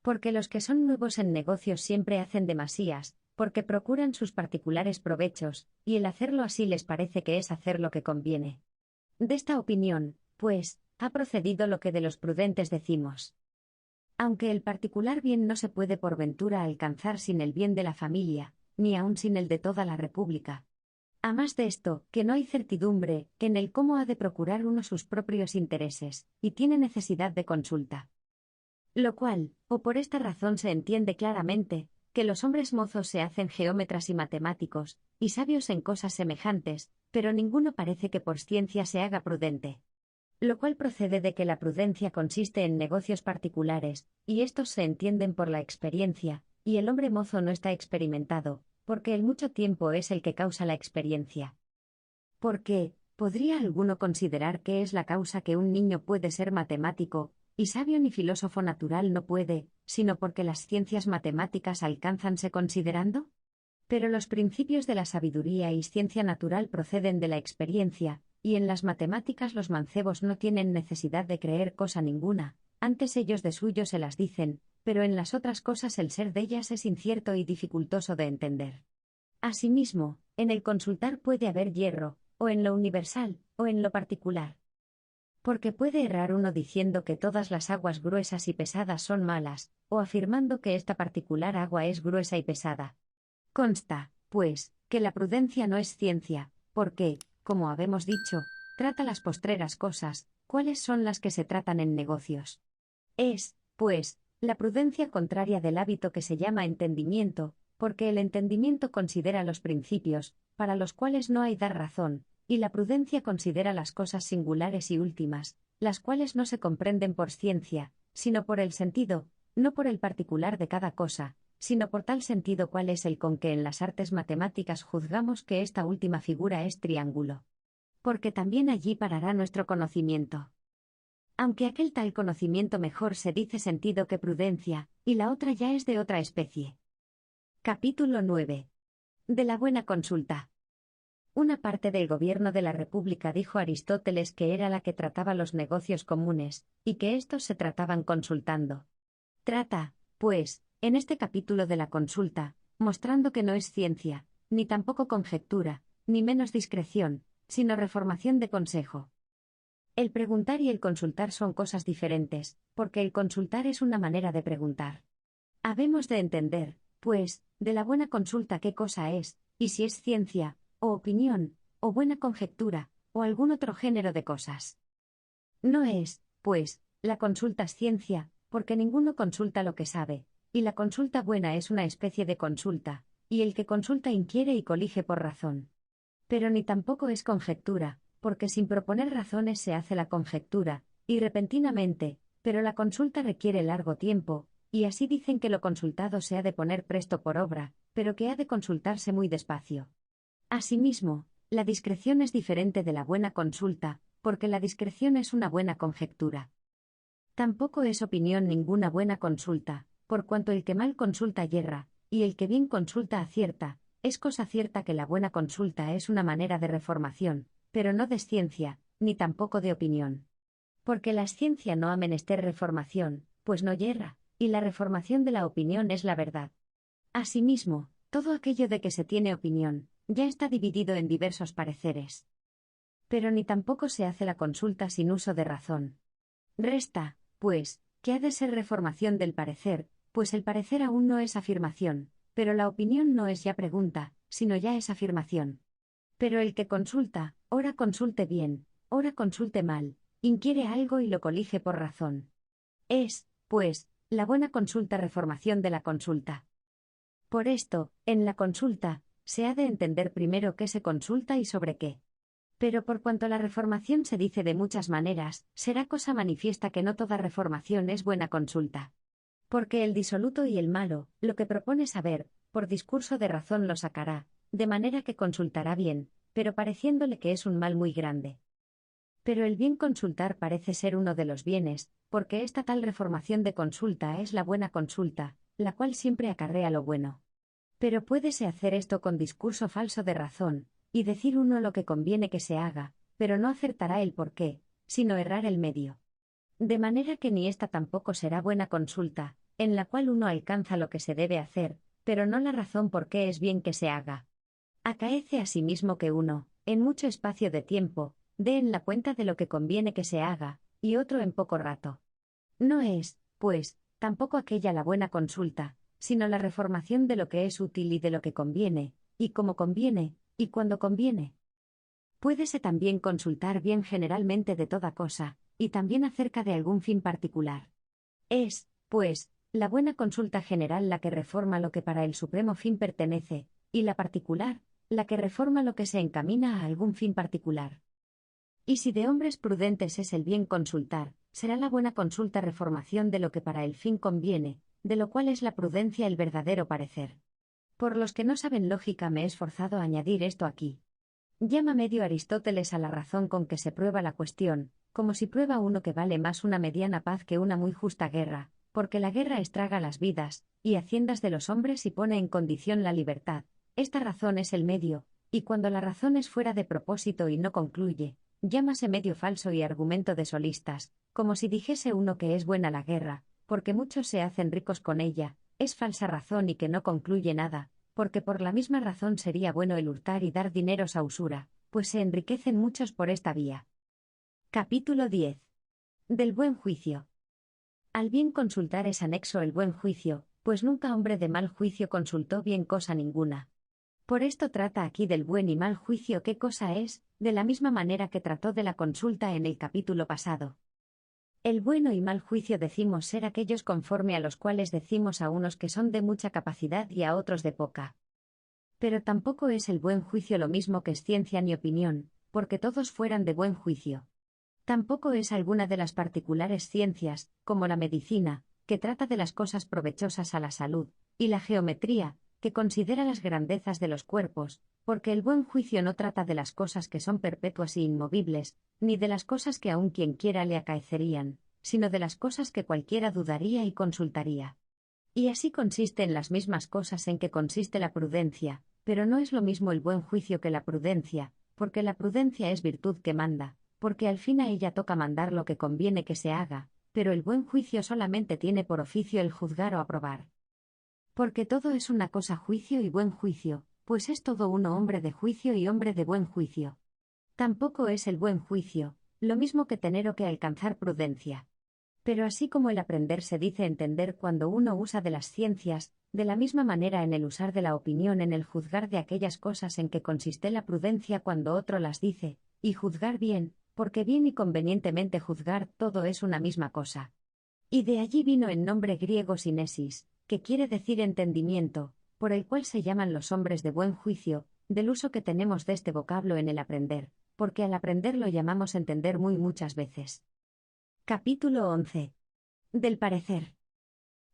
A: Porque los que son nuevos en negocios siempre hacen demasías, porque procuran sus particulares provechos, y el hacerlo así les parece que es hacer lo que conviene. De esta opinión, pues, ha procedido lo que de los prudentes decimos. Aunque el particular bien no se puede por ventura alcanzar sin el bien de la familia, ni aun sin el de toda la república. A más de esto, que no hay certidumbre en el cómo ha de procurar uno sus propios intereses, y tiene necesidad de consulta. Lo cual, o por esta razón se entiende claramente, que los hombres mozos se hacen geómetras y matemáticos, y sabios en cosas semejantes, pero ninguno parece que por ciencia se haga prudente. Lo cual procede de que la prudencia consiste en negocios particulares, y estos se entienden por la experiencia, y el hombre mozo no está experimentado, porque el mucho tiempo es el que causa la experiencia. Porque, ¿podría alguno considerar qué es la causa que un niño puede ser matemático, y sabio ni filósofo natural no puede, sino porque las ciencias matemáticas alcánzanse considerando? Pero los principios de la sabiduría y ciencia natural proceden de la experiencia, y en las matemáticas los mancebos no tienen necesidad de creer cosa ninguna, antes ellos de suyo se las dicen, pero en las otras cosas el ser de ellas es incierto y dificultoso de entender. Asimismo, en el consultar puede haber hierro, o en lo universal, o en lo particular. Porque puede errar uno diciendo que todas las aguas gruesas y pesadas son malas, o afirmando que esta particular agua es gruesa y pesada. Consta, pues, que la prudencia no es ciencia, porque, como habemos dicho, trata las postreras cosas, cuáles son las que se tratan en negocios. Es, pues, la prudencia contraria del hábito que se llama entendimiento, porque el entendimiento considera los principios, para los cuales no hay dar razón, y la prudencia considera las cosas singulares y últimas, las cuales no se comprenden por ciencia, sino por el sentido, no por el particular de cada cosa, sino por tal sentido cual es el con que en las artes matemáticas juzgamos que esta última figura es triángulo. Porque también allí parará nuestro conocimiento. Aunque aquel tal conocimiento mejor se dice sentido que prudencia, y la otra ya es de otra especie. Capítulo 9. De la buena consulta. Una parte del gobierno de la República dijo Aristóteles que era la que trataba los negocios comunes, y que éstos se trataban consultando. Trata, pues, en este capítulo de la consulta, mostrando que no es ciencia, ni tampoco conjetura, ni menos discreción, sino reformación de consejo. El preguntar y el consultar son cosas diferentes, porque el consultar es una manera de preguntar. Habemos de entender, pues, de la buena consulta qué cosa es, y si es ciencia, o opinión, o buena conjetura, o algún otro género de cosas. No es, pues, la consulta ciencia, porque ninguno consulta lo que sabe, y la consulta buena es una especie de consulta, y el que consulta inquiere y colige por razón. Pero ni tampoco es conjetura, porque sin proponer razones se hace la conjetura, y repentinamente, pero la consulta requiere largo tiempo, y así dicen que lo consultado se ha de poner presto por obra, pero que ha de consultarse muy despacio. Asimismo, la discreción es diferente de la buena consulta, porque la discreción es una buena conjetura. Tampoco es opinión ninguna buena consulta, por cuanto el que mal consulta yerra, y el que bien consulta acierta. Es cosa cierta que la buena consulta es una manera de reformación, pero no de ciencia, ni tampoco de opinión. Porque la ciencia no ha menester reformación, pues no yerra, y la reformación de la opinión es la verdad. Asimismo, todo aquello de que se tiene opinión, ya está dividido en diversos pareceres. Pero ni tampoco se hace la consulta sin uso de razón. Resta, pues, que ha de ser reformación del parecer, pues el parecer aún no es afirmación, pero la opinión no es ya pregunta, sino ya es afirmación. Pero el que consulta, ora consulte bien, ora consulte mal, inquiere algo y lo colige por razón. Es, pues, la buena consulta reformación de la consulta. Por esto, en la consulta, se ha de entender primero qué se consulta y sobre qué. Pero por cuanto la reformación se dice de muchas maneras, será cosa manifiesta que no toda reformación es buena consulta. Porque el disoluto y el malo, lo que propone saber, por discurso de razón lo sacará, de manera que consultará bien, pero pareciéndole que es un mal muy grande. Pero el bien consultar parece ser uno de los bienes, porque esta tal reformación de consulta es la buena consulta, la cual siempre acarrea lo bueno. Pero puédese hacer esto con discurso falso de razón, y decir uno lo que conviene que se haga, pero no acertará el por qué, sino errar el medio. De manera que ni esta tampoco será buena consulta, en la cual uno alcanza lo que se debe hacer, pero no la razón por qué es bien que se haga. Acaece asimismo que uno, en mucho espacio de tiempo, dé en la cuenta de lo que conviene que se haga, y otro en poco rato. No es, pues, tampoco aquella la buena consulta, sino la reformación de lo que es útil y de lo que conviene, y como conviene, y cuando conviene. Puédese también consultar bien generalmente de toda cosa, y también acerca de algún fin particular. Es, pues, la buena consulta general la que reforma lo que para el supremo fin pertenece, y la particular, la que reforma lo que se encamina a algún fin particular. Y si de hombres prudentes es el bien consultar, será la buena consulta reformación de lo que para el fin conviene, de lo cual es la prudencia el verdadero parecer. Por los que no saben lógica me he esforzado a añadir esto aquí. Llama medio Aristóteles a la razón con que se prueba la cuestión, como si prueba uno que vale más una mediana paz que una muy justa guerra, porque la guerra estraga las vidas y haciendas de los hombres y pone en condición la libertad, esta razón es el medio, y cuando la razón es fuera de propósito y no concluye, llámase medio falso y argumento de solistas, como si dijese uno que es buena la guerra, porque muchos se hacen ricos con ella, es falsa razón y que no concluye nada, porque por la misma razón sería bueno el hurtar y dar dineros a usura, pues se enriquecen muchos por esta vía. Capítulo 10. Del buen juicio. Al bien consultar es anexo el buen juicio, pues nunca hombre de mal juicio consultó bien cosa ninguna. Por esto trata aquí del buen y mal juicio qué cosa es, de la misma manera que trató de la consulta en el capítulo pasado. El bueno y mal juicio decimos ser aquellos conforme a los cuales decimos a unos que son de mucha capacidad y a otros de poca. Pero tampoco es el buen juicio lo mismo que es ciencia ni opinión, porque todos fueran de buen juicio. Tampoco es alguna de las particulares ciencias, como la medicina, que trata de las cosas provechosas a la salud, y la geometría, que considera las grandezas de los cuerpos, porque el buen juicio no trata de las cosas que son perpetuas y inmovibles, ni de las cosas que aun quien quiera le acaecerían, sino de las cosas que cualquiera dudaría y consultaría. Y así consiste en las mismas cosas en que consiste la prudencia, pero no es lo mismo el buen juicio que la prudencia, porque la prudencia es virtud que manda, porque al fin a ella toca mandar lo que conviene que se haga, pero el buen juicio solamente tiene por oficio el juzgar o aprobar. Porque todo es una cosa juicio y buen juicio, pues es todo uno hombre de juicio y hombre de buen juicio. Tampoco es el buen juicio, lo mismo que tener o que alcanzar prudencia. Pero así como el aprender se dice entender cuando uno usa de las ciencias, de la misma manera en el usar de la opinión en el juzgar de aquellas cosas en que consiste la prudencia cuando otro las dice, y juzgar bien, porque bien y convenientemente juzgar todo es una misma cosa. Y de allí vino el nombre griego sinesis, que quiere decir entendimiento, por el cual se llaman los hombres de buen juicio, del uso que tenemos de este vocablo en el aprender, porque al aprender lo llamamos entender muy muchas veces. Capítulo 11. Del parecer.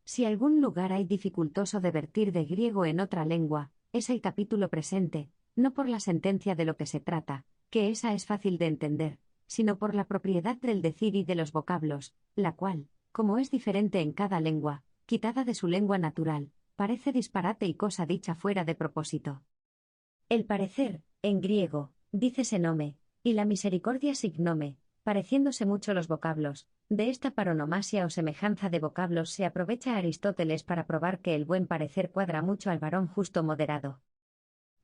A: Si algún lugar hay dificultoso de vertir de griego en otra lengua, es el capítulo presente, no por la sentencia de lo que se trata, que esa es fácil de entender, sino por la propiedad del decir y de los vocablos, la cual, como es diferente en cada lengua, quitada de su lengua natural, parece disparate y cosa dicha fuera de propósito. El parecer, en griego, dícese nome, y la misericordia signome, pareciéndose mucho los vocablos. De esta paronomasia o semejanza de vocablos se aprovecha Aristóteles para probar que el buen parecer cuadra mucho al varón justo moderado.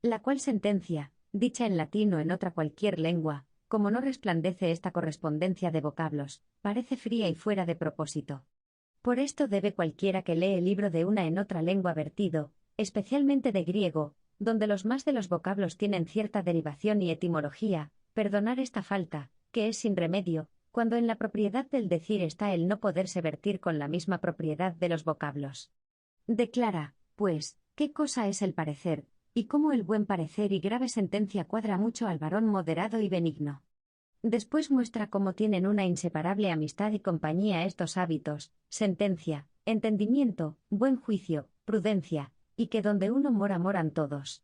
A: La cual sentencia, dicha en latín o en otra cualquier lengua, como no resplandece esta correspondencia de vocablos, parece fría y fuera de propósito. Por esto debe cualquiera que lee el libro de una en otra lengua vertido, especialmente de griego, donde los más de los vocablos tienen cierta derivación y etimología, perdonar esta falta, que es sin remedio, cuando en la propiedad del decir está el no poderse vertir con la misma propiedad de los vocablos. Declara, pues, qué cosa es el parecer, y cómo el buen parecer y grave sentencia cuadra mucho al varón moderado y benigno. Después muestra cómo tienen una inseparable amistad y compañía estos hábitos, sentencia, entendimiento, buen juicio, prudencia, y que donde uno mora moran todos.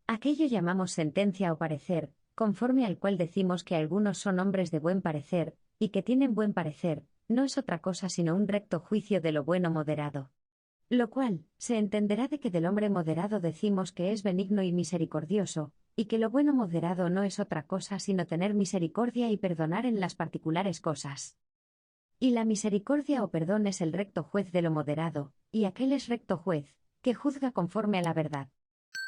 A: Aquello llamamos sentencia o parecer, conforme al cual decimos que algunos son hombres de buen parecer, y que tienen buen parecer, no es otra cosa sino un recto juicio de lo bueno moderado. Lo cual, se entenderá de que del hombre moderado decimos que es benigno y misericordioso, y que lo bueno moderado no es otra cosa sino tener misericordia y perdonar en las particulares cosas. Y la misericordia o perdón es el recto juez de lo moderado, y aquel es recto juez, que juzga conforme a la verdad.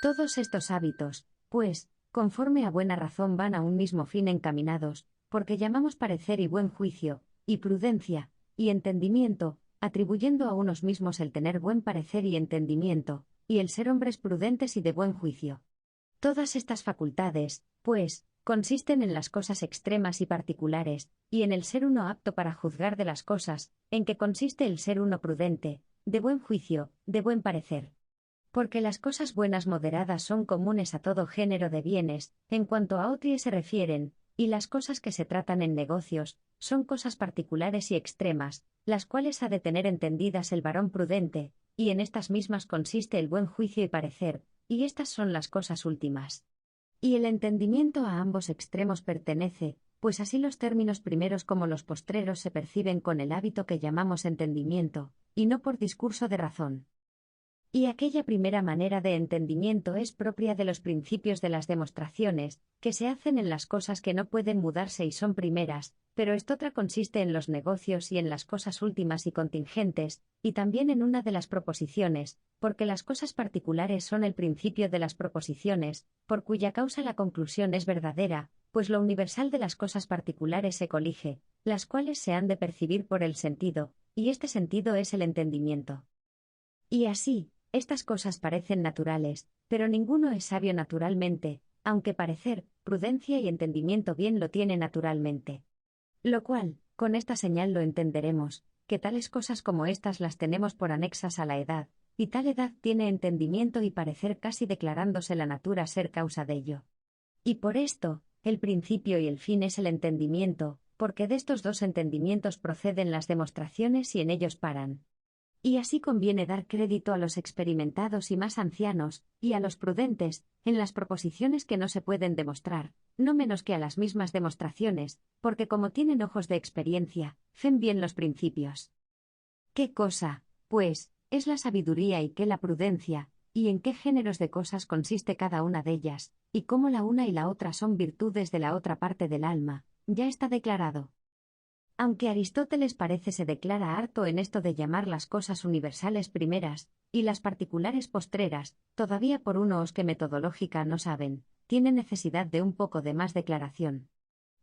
A: Todos estos hábitos, pues, conforme a buena razón van a un mismo fin encaminados, porque llamamos parecer y buen juicio, y prudencia, y entendimiento, atribuyendo a unos mismos el tener buen parecer y entendimiento, y el ser hombres prudentes y de buen juicio. Todas estas facultades, pues, consisten en las cosas extremas y particulares, y en el ser uno apto para juzgar de las cosas, en que consiste el ser uno prudente, de buen juicio, de buen parecer. Porque las cosas buenas moderadas son comunes a todo género de bienes, en cuanto a otros se refieren, y las cosas que se tratan en negocios, son cosas particulares y extremas, las cuales ha de tener entendidas el varón prudente, y en estas mismas consiste el buen juicio y parecer, y estas son las cosas últimas. Y el entendimiento a ambos extremos pertenece, pues así los términos primeros como los postreros se perciben con el hábito que llamamos entendimiento, y no por discurso de razón. Y aquella primera manera de entendimiento es propia de los principios de las demostraciones, que se hacen en las cosas que no pueden mudarse y son primeras, pero estotra consiste en los negocios y en las cosas últimas y contingentes, y también en una de las proposiciones, porque las cosas particulares son el principio de las proposiciones, por cuya causa la conclusión es verdadera, pues lo universal de las cosas particulares se colige, las cuales se han de percibir por el sentido, y este sentido es el entendimiento. Y así, estas cosas parecen naturales, pero ninguno es sabio naturalmente, aunque parecer, prudencia y entendimiento bien lo tiene naturalmente. Lo cual, con esta señal lo entenderemos, que tales cosas como estas las tenemos por anexas a la edad, y tal edad tiene entendimiento y parecer casi declarándose la natura ser causa de ello. Y por esto, el principio y el fin es el entendimiento, porque de estos dos entendimientos proceden las demostraciones y en ellos paran. Y así conviene dar crédito a los experimentados y más ancianos, y a los prudentes, en las proposiciones que no se pueden demostrar, no menos que a las mismas demostraciones, porque como tienen ojos de experiencia, ven bien los principios. ¿Qué cosa, pues, es la sabiduría y qué la prudencia, y en qué géneros de cosas consiste cada una de ellas, y cómo la una y la otra son virtudes de la otra parte del alma, ya está declarado? Aunque Aristóteles parece se declara harto en esto de llamar las cosas universales primeras, y las particulares postreras, todavía por unos que metodológica no saben, tiene necesidad de un poco de más declaración.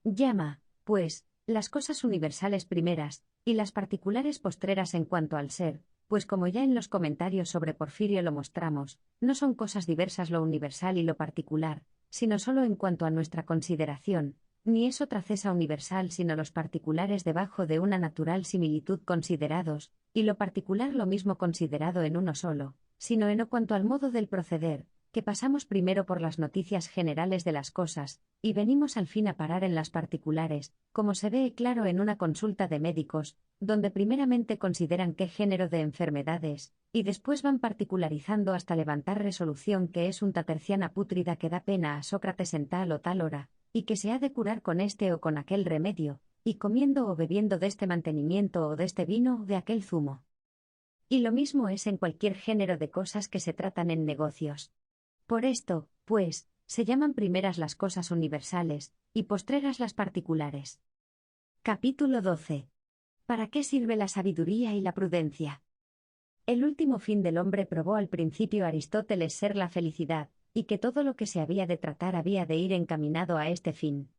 A: Llama, pues, las cosas universales primeras, y las particulares postreras en cuanto al ser, pues como ya en los comentarios sobre Porfirio lo mostramos, no son cosas diversas lo universal y lo particular, sino solo en cuanto a nuestra consideración, ni es otra cesa universal sino los particulares debajo de una natural similitud considerados, y lo particular lo mismo considerado en uno solo, sino en cuanto al modo del proceder, que pasamos primero por las noticias generales de las cosas, y venimos al fin a parar en las particulares, como se ve claro en una consulta de médicos, donde primeramente consideran qué género de enfermedades, y después van particularizando hasta levantar resolución que es unta terciana pútrida que da pena a Sócrates en tal o tal hora, y que se ha de curar con este o con aquel remedio, y comiendo o bebiendo de este mantenimiento o de este vino o de aquel zumo. Y lo mismo es en cualquier género de cosas que se tratan en negocios. Por esto, pues, se llaman primeras las cosas universales, y postreras las particulares. Capítulo 12. ¿Para qué sirve la sabiduría y la prudencia? El último fin del hombre probó al principio Aristóteles ser la felicidad, y que todo lo que se había de tratar había de ir encaminado a este fin.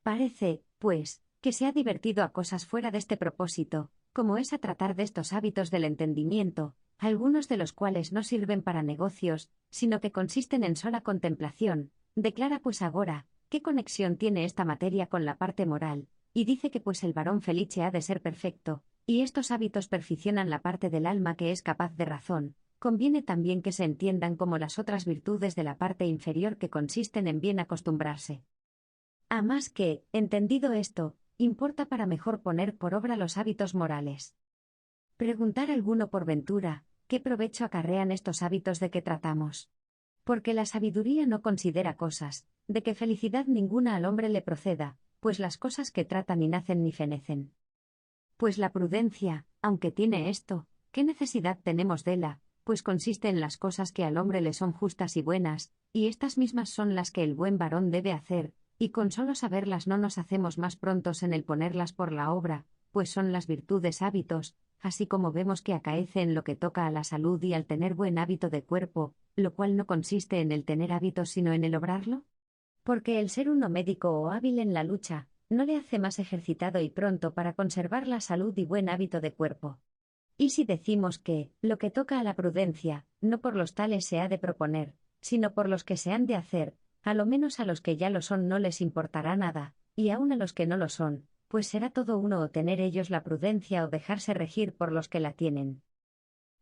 A: Parece, pues, que se ha divertido a cosas fuera de este propósito, como es a tratar de estos hábitos del entendimiento, algunos de los cuales no sirven para negocios, sino que consisten en sola contemplación. Declara pues agora, qué conexión tiene esta materia con la parte moral, y dice que pues el varón felice ha de ser perfecto, y estos hábitos perfeccionan la parte del alma que es capaz de razón. Conviene también que se entiendan como las otras virtudes de la parte inferior que consisten en bien acostumbrarse. A más que, entendido esto, importa para mejor poner por obra los hábitos morales. Preguntar alguno por ventura, ¿qué provecho acarrean estos hábitos de que tratamos? Porque la sabiduría no considera cosas, de que felicidad ninguna al hombre le proceda, pues las cosas que trata ni nacen ni fenecen. Pues la prudencia, aunque tiene esto, ¿qué necesidad tenemos de la? Pues consiste en las cosas que al hombre le son justas y buenas, y estas mismas son las que el buen varón debe hacer, y con solo saberlas no nos hacemos más prontos en el ponerlas por la obra, pues son las virtudes hábitos, así como vemos que acaece en lo que toca a la salud y al tener buen hábito de cuerpo, lo cual no consiste en el tener hábitos sino en el obrarlo. Porque el ser uno médico o hábil en la lucha, no le hace más ejercitado y pronto para conservar la salud y buen hábito de cuerpo. Y si decimos que, lo que toca a la prudencia, no por los tales se ha de proponer, sino por los que se han de hacer, a lo menos a los que ya lo son no les importará nada, y aun a los que no lo son, pues será todo uno o tener ellos la prudencia o dejarse regir por los que la tienen.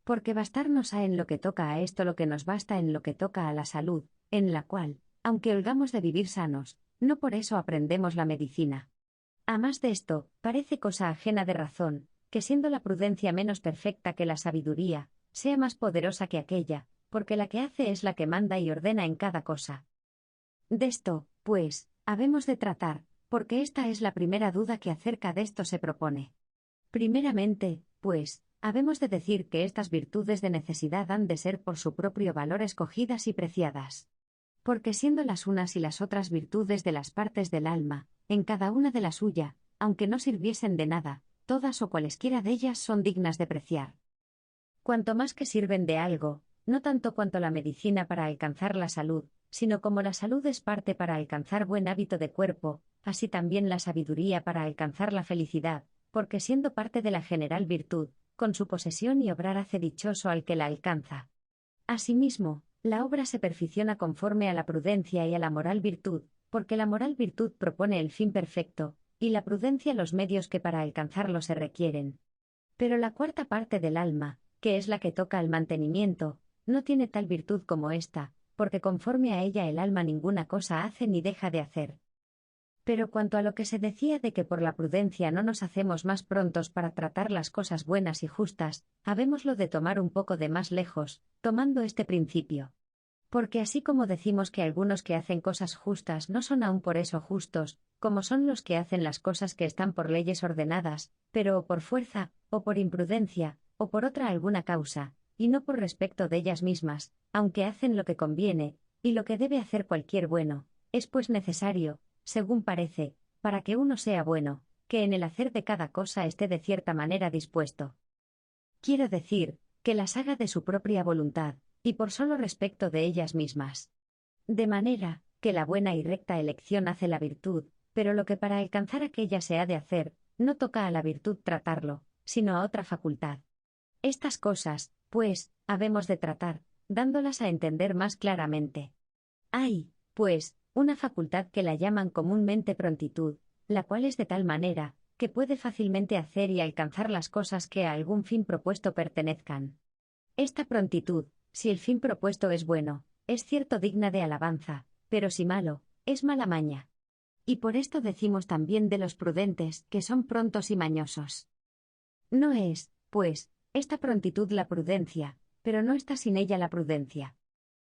A: Porque bastarnos ha en lo que toca a esto lo que nos basta en lo que toca a la salud, en la cual, aunque holgamos de vivir sanos, no por eso aprendemos la medicina. A más de esto, parece cosa ajena de razón, que siendo la prudencia menos perfecta que la sabiduría, sea más poderosa que aquella, porque la que hace es la que manda y ordena en cada cosa. De esto, pues, habemos de tratar, porque esta es la primera duda que acerca de esto se propone. Primeramente, pues, habemos de decir que estas virtudes de necesidad han de ser por su propio valor escogidas y preciadas. Porque siendo las unas y las otras virtudes de las partes del alma, en cada una de la suya, aunque no sirviesen de nada, todas o cualesquiera de ellas son dignas de preciar. Cuanto más que sirven de algo, no tanto cuanto la medicina para alcanzar la salud, sino como la salud es parte para alcanzar buen hábito de cuerpo, así también la sabiduría para alcanzar la felicidad, porque siendo parte de la general virtud, con su posesión y obrar hace dichoso al que la alcanza. Asimismo, la obra se perfecciona conforme a la prudencia y a la moral virtud, porque la moral virtud propone el fin perfecto, y la prudencia los medios que para alcanzarlo se requieren. Pero la cuarta parte del alma, que es la que toca al mantenimiento, no tiene tal virtud como esta, porque conforme a ella el alma ninguna cosa hace ni deja de hacer. Pero cuanto a lo que se decía de que por la prudencia no nos hacemos más prontos para tratar las cosas buenas y justas, habémoslo de tomar un poco de más lejos, tomando este principio. Porque así como decimos que algunos que hacen cosas justas no son aún por eso justos, como son los que hacen las cosas que están por leyes ordenadas, pero o por fuerza, o por imprudencia, o por otra alguna causa, y no por respecto de ellas mismas, aunque hacen lo que conviene, y lo que debe hacer cualquier bueno, es pues necesario, según parece, para que uno sea bueno, que en el hacer de cada cosa esté de cierta manera dispuesto. Quiero decir, que las haga de su propia voluntad, y por solo respecto de ellas mismas. De manera, que la buena y recta elección hace la virtud, pero lo que para alcanzar aquella se ha de hacer, no toca a la virtud tratarlo, sino a otra facultad. Estas cosas, pues, habemos de tratar, dándolas a entender más claramente. Hay, pues, una facultad que la llaman comúnmente prontitud, la cual es de tal manera, que puede fácilmente hacer y alcanzar las cosas que a algún fin propuesto pertenezcan. Esta prontitud, si el fin propuesto es bueno, es cierto digna de alabanza, pero si malo, es mala maña. Y por esto decimos también de los prudentes, que son prontos y mañosos. No es, pues, esta prontitud la prudencia, pero no está sin ella la prudencia.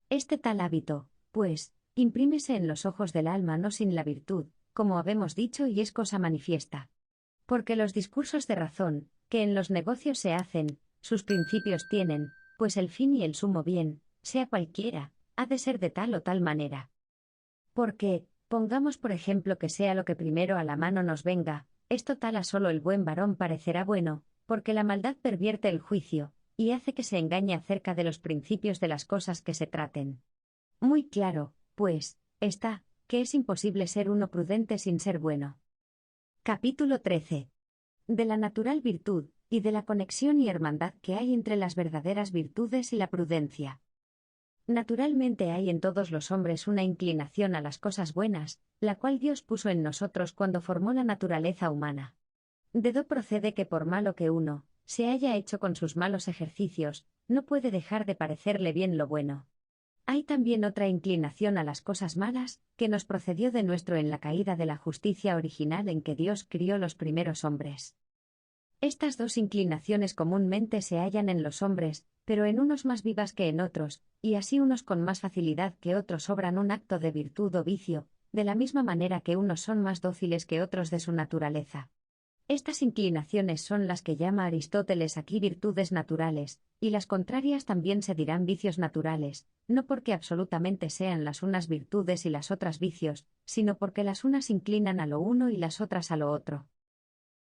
A: Este tal hábito, pues, imprímese en los ojos del alma no sin la virtud, como habemos dicho y es cosa manifiesta. Porque los discursos de razón, que en los negocios se hacen, sus principios tienen, pues el fin y el sumo bien, sea cualquiera, ha de ser de tal o tal manera. Porque, pongamos por ejemplo que sea lo que primero a la mano nos venga, esto tal a solo el buen varón parecerá bueno, porque la maldad pervierte el juicio, y hace que se engañe acerca de los principios de las cosas que se traten. Muy claro, pues, está, que es imposible ser uno prudente sin ser bueno. Capítulo 13. De la natural virtud, y de la conexión y hermandad que hay entre las verdaderas virtudes y la prudencia. Naturalmente hay en todos los hombres una inclinación a las cosas buenas, la cual Dios puso en nosotros cuando formó la naturaleza humana. De do procede que por malo que uno se haya hecho con sus malos ejercicios, no puede dejar de parecerle bien lo bueno. Hay también otra inclinación a las cosas malas, que nos procedió de nuestro en la caída de la justicia original en que Dios crió los primeros hombres. Estas dos inclinaciones comúnmente se hallan en los hombres, pero en unos más vivas que en otros, y así unos con más facilidad que otros obran un acto de virtud o vicio, de la misma manera que unos son más dóciles que otros de su naturaleza. Estas inclinaciones son las que llama Aristóteles aquí virtudes naturales, y las contrarias también se dirán vicios naturales, no porque absolutamente sean las unas virtudes y las otras vicios, sino porque las unas inclinan a lo uno y las otras a lo otro.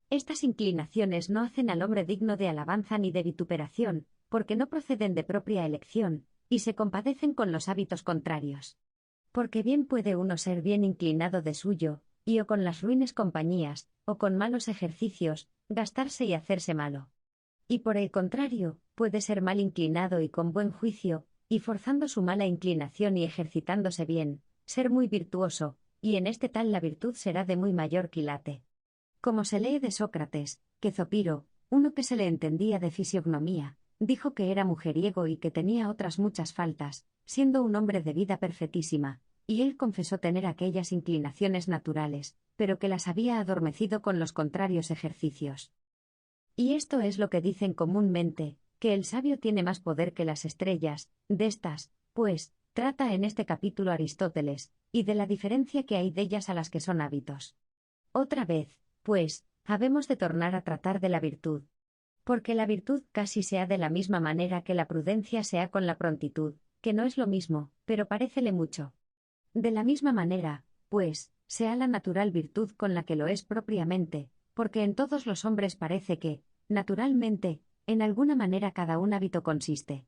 A: Estas inclinaciones no hacen al hombre digno de alabanza ni de vituperación, porque no proceden de propia elección, y se compadecen con los hábitos contrarios. Porque bien puede uno ser bien inclinado de suyo, y o con las ruines compañías, o con malos ejercicios, gastarse y hacerse malo. Y por el contrario, puede ser mal inclinado y con buen juicio, y forzando su mala inclinación y ejercitándose bien, ser muy virtuoso, y en este tal la virtud será de muy mayor quilate. Como se lee de Sócrates, que Zopiro, uno que se le entendía de fisiognomía, dijo que era mujeriego y que tenía otras muchas faltas, siendo un hombre de vida perfectísima, y él confesó tener aquellas inclinaciones naturales, pero que las había adormecido con los contrarios ejercicios. Y esto es lo que dicen comúnmente, que el sabio tiene más poder que las estrellas, de estas, pues, trata en este capítulo Aristóteles, y de la diferencia que hay de ellas a las que son hábitos. Otra vez, pues, habemos de tornar a tratar de la virtud. Porque la virtud casi sea de la misma manera que la prudencia sea con la prontitud, que no es lo mismo, pero parécele mucho. De la misma manera, pues, sea la natural virtud con la que lo es propiamente, porque en todos los hombres parece que, naturalmente, en alguna manera cada un hábito consiste.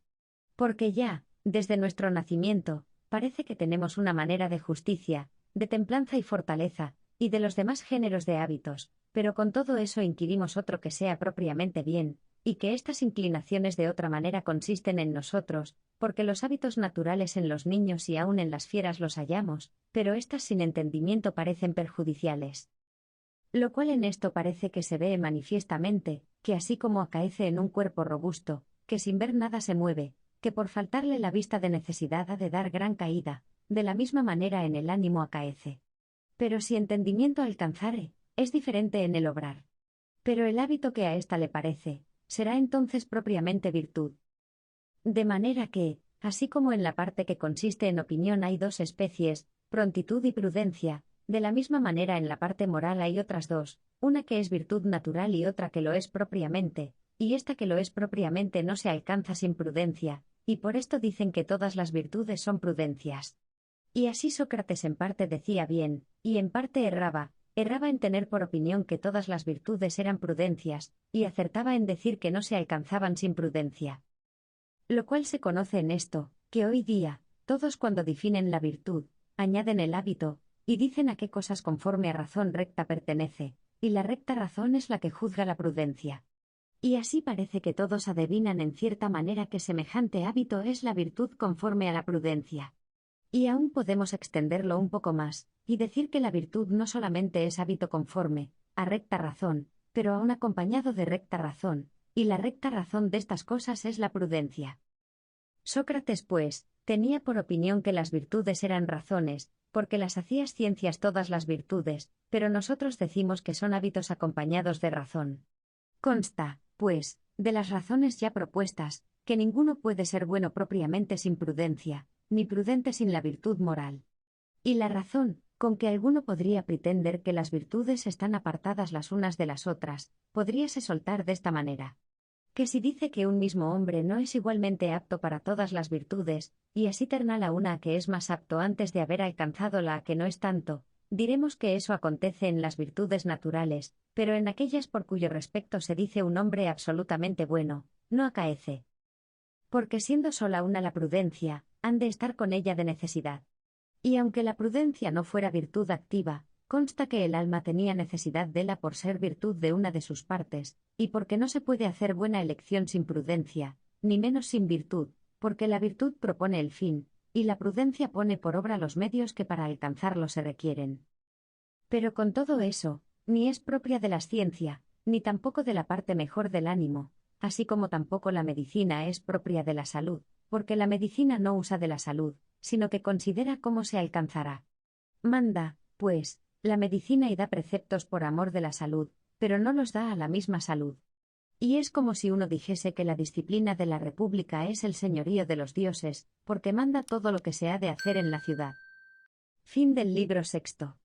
A: Porque ya, desde nuestro nacimiento, parece que tenemos una manera de justicia, de templanza y fortaleza, y de los demás géneros de hábitos, pero con todo eso inquirimos otro que sea propiamente bien, y que estas inclinaciones de otra manera consisten en nosotros, porque los hábitos naturales en los niños y aun en las fieras los hallamos, pero éstas sin entendimiento parecen perjudiciales. Lo cual en esto parece que se ve manifiestamente, que así como acaece en un cuerpo robusto, que sin ver nada se mueve, que por faltarle la vista de necesidad ha de dar gran caída, de la misma manera en el ánimo acaece. Pero si entendimiento alcanzare, es diferente en el obrar. Pero el hábito que a ésta le parece, será entonces propiamente virtud. De manera que, así como en la parte que consiste en opinión hay dos especies, prontitud y prudencia, de la misma manera en la parte moral hay otras dos, una que es virtud natural y otra que lo es propiamente, y esta que lo es propiamente no se alcanza sin prudencia, y por esto dicen que todas las virtudes son prudencias. Y así Sócrates en parte decía bien, y en parte erraba en tener por opinión que todas las virtudes eran prudencias, y acertaba en decir que no se alcanzaban sin prudencia. Lo cual se conoce en esto, que hoy día, todos cuando definen la virtud, añaden el hábito, y dicen a qué cosas conforme a razón recta pertenece, y la recta razón es la que juzga la prudencia. Y así parece que todos adivinan en cierta manera que semejante hábito es la virtud conforme a la prudencia. Y aún podemos extenderlo un poco más, y decir que la virtud no solamente es hábito conforme a recta razón, pero aún acompañado de recta razón, y la recta razón de estas cosas es la prudencia. Sócrates, pues, tenía por opinión que las virtudes eran razones, porque las hacías ciencias todas las virtudes, pero nosotros decimos que son hábitos acompañados de razón. Consta, pues, de las razones ya propuestas, que ninguno puede ser bueno propiamente sin prudencia, ni prudente sin la virtud moral. Y la razón, con que alguno podría pretender que las virtudes están apartadas las unas de las otras, podríase soltar de esta manera. Que si dice que un mismo hombre no es igualmente apto para todas las virtudes, y así terna la una a que es más apto antes de haber alcanzado la a que no es tanto, diremos que eso acontece en las virtudes naturales, pero en aquellas por cuyo respecto se dice un hombre absolutamente bueno, no acaece. Porque siendo sola una la prudencia, han de estar con ella de necesidad. Y aunque la prudencia no fuera virtud activa, consta que el alma tenía necesidad déla por ser virtud de una de sus partes, y porque no se puede hacer buena elección sin prudencia, ni menos sin virtud, porque la virtud propone el fin, y la prudencia pone por obra los medios que para alcanzarlo se requieren. Pero con todo eso, ni es propia de la ciencia, ni tampoco de la parte mejor del ánimo, así como tampoco la medicina es propia de la salud, porque la medicina no usa de la salud, sino que considera cómo se alcanzará. Manda, pues, la medicina y da preceptos por amor de la salud, pero no los da a la misma salud. Y es como si uno dijese que la disciplina de la república es el señorío de los dioses, porque manda todo lo que se ha de hacer en la ciudad. Fin del libro sexto.